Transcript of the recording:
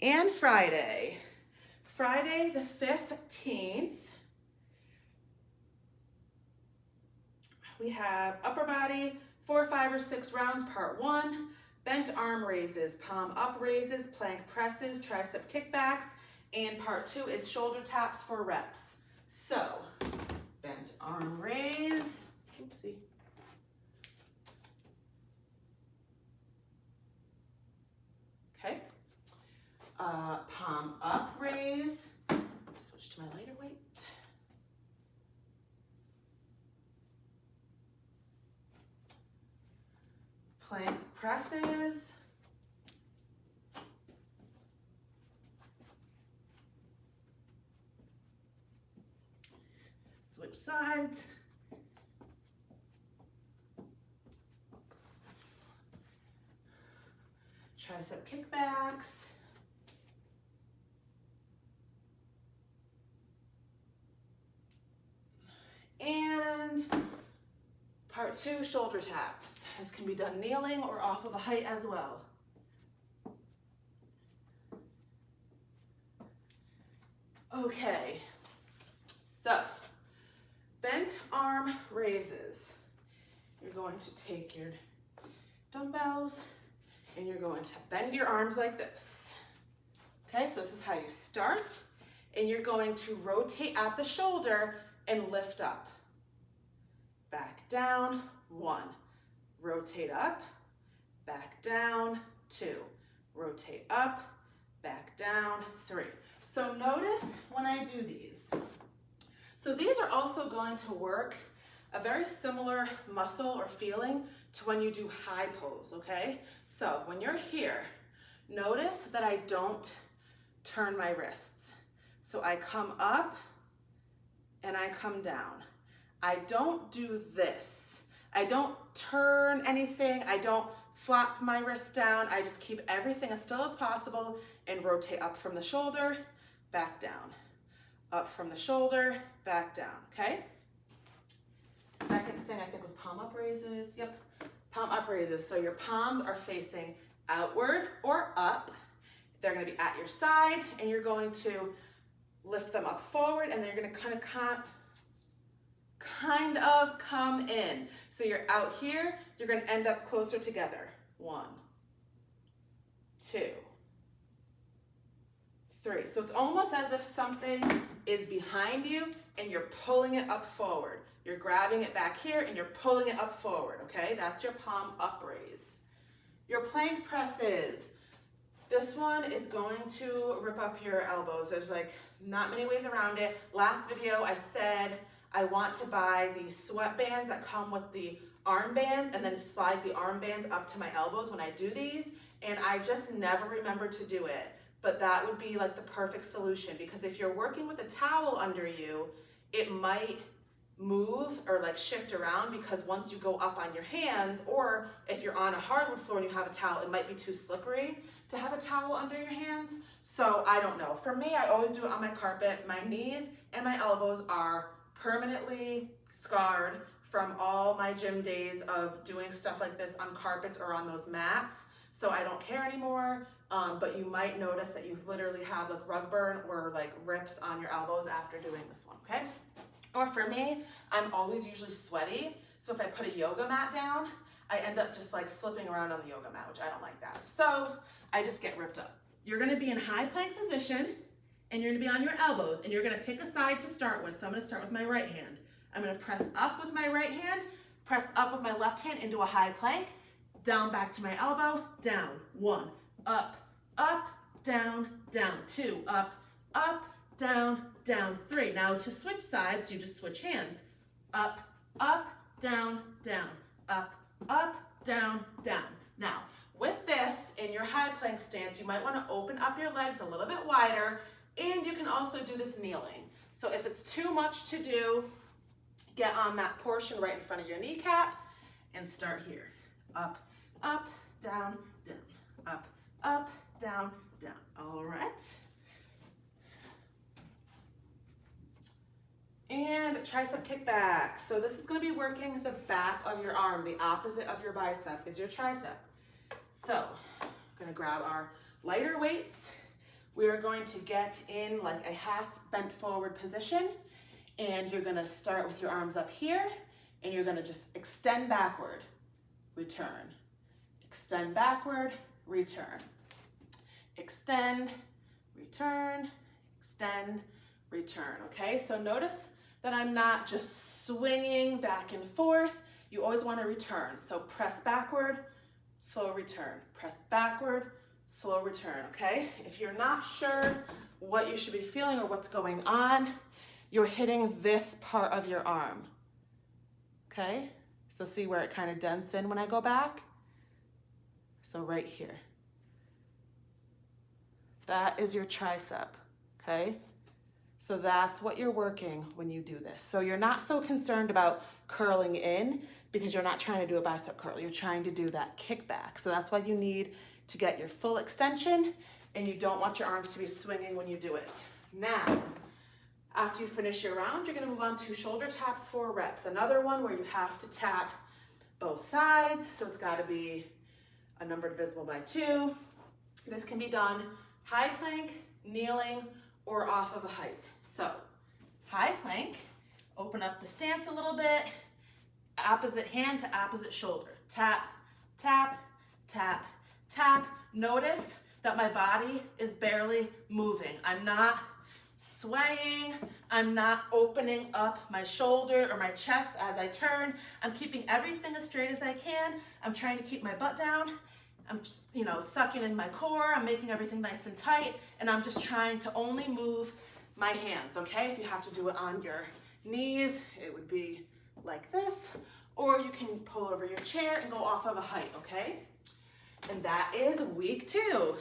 And Friday. Friday the 15th, we have upper body, 4, 5, or 6 rounds, part 1. Bent arm raises, palm up raises, plank presses, tricep kickbacks, and part 2 is shoulder taps for reps. So, bent arm raise, oopsie. Okay. Palm up raise, switch to my lighter weight. Plank presses. Switch sides. Tricep kickbacks. And part 2, shoulder taps. This can be done kneeling or off of a height as well. Okay, so bent arm raises. You're going to take your dumbbells and you're going to bend your arms like this. Okay, so this is how you start, and you're going to rotate at the shoulder and lift up. Back down, 1. Rotate up, back down, 2. Rotate up, back down, 3. So notice when I do these. So these are also going to work a very similar muscle or feeling to when you do high pose, okay? So when you're here, notice that I don't turn my wrists. So I come up and I come down. I don't do this. I don't turn anything. I don't flop my wrist down. I just keep everything as still as possible and rotate up from the shoulder, back down. Up from the shoulder, back down, okay? Second thing I think was palm up raises. Yep, palm up raises. So your palms are facing outward or up. They're gonna be at your side, and you're going to lift them up forward, and then you're gonna kind of come in. So you're out here, you're gonna end up closer together. 1, 2, 3. So it's almost as if something is behind you and you're pulling it up forward. You're grabbing it back here and you're pulling it up forward, okay? That's your palm up raise. Your plank presses. This one is going to rip up your elbows. There's like not many ways around it. Last video I said I want to buy the sweatbands that come with the armbands and then slide the armbands up to my elbows when I do these, and I just never remember to do it. But that would be like the perfect solution, because if you're working with a towel under you, it might move or like shift around, because once you go up on your hands, or if you're on a hardwood floor and you have a towel, it might be too slippery to have a towel under your hands. So I don't know. For me, I always do it on my carpet. My knees and my elbows are permanently scarred from all my gym days of doing stuff like this on carpets or on those mats. So I don't care anymore. But you might notice that you literally have like rug burn or like rips on your elbows after doing this one, okay? Or for me, I'm always usually sweaty. So if I put a yoga mat down, I end up just like slipping around on the yoga mat, which I don't like that. So I just get ripped up. You're gonna be in high plank position, and you're gonna be on your elbows, and you're gonna pick a side to start with. So I'm gonna start with my right hand. I'm gonna press up with my right hand, press up with my left hand into a high plank, down back to my elbow, down, 1, up, up, down, down, 2, up, up, down, down, 3. Now to switch sides, you just switch hands. Up, up, down, down, up, up, down, down. Now, with this, in your high plank stance, you might want to open up your legs a little bit wider, and you can also do this kneeling. So if it's too much to do, get on that portion right in front of your kneecap and start here. Up, up, down, down, up, up, down, down. All right. And tricep kickback. So this is going to be working the back of your arm. The opposite of your bicep is your tricep. So I'm going to grab our lighter weights, we are going to get in like a half bent forward position, and you're gonna start with your arms up here, and you're gonna just extend backward, return, extend backward, return, extend, return, extend, return, okay? So notice that I'm not just swinging back and forth. You always wanna return. So press backward, slow return, press backward, slow return, okay? If you're not sure what you should be feeling or what's going on, you're hitting this part of your arm, okay? So see where it kind of dents in when I go back? So right here. That is your tricep, okay? So that's what you're working when you do this. So you're not so concerned about curling in because you're not trying to do a bicep curl. You're trying to do that kickback. So that's why you need to get your full extension, and you don't want your arms to be swinging when you do it. Now, after you finish your round, you're gonna move on to shoulder taps 4 reps. Another one where you have to tap both sides. So it's gotta be a number divisible by 2. This can be done high plank, kneeling, or off of a height. So high plank, open up the stance a little bit, opposite hand to opposite shoulder. Tap, tap, tap, tap. Notice that my body is barely moving. I'm not swaying. I'm not opening up my shoulder or my chest as I turn. I'm keeping everything as straight as I can. I'm trying to keep my butt down. I'm, sucking in my core. I'm making everything nice and tight, and I'm just trying to only move my hands, okay? If you have to do it on your knees, it would be like this, or you can pull over your chair and go off of a height, okay? And that is week 2.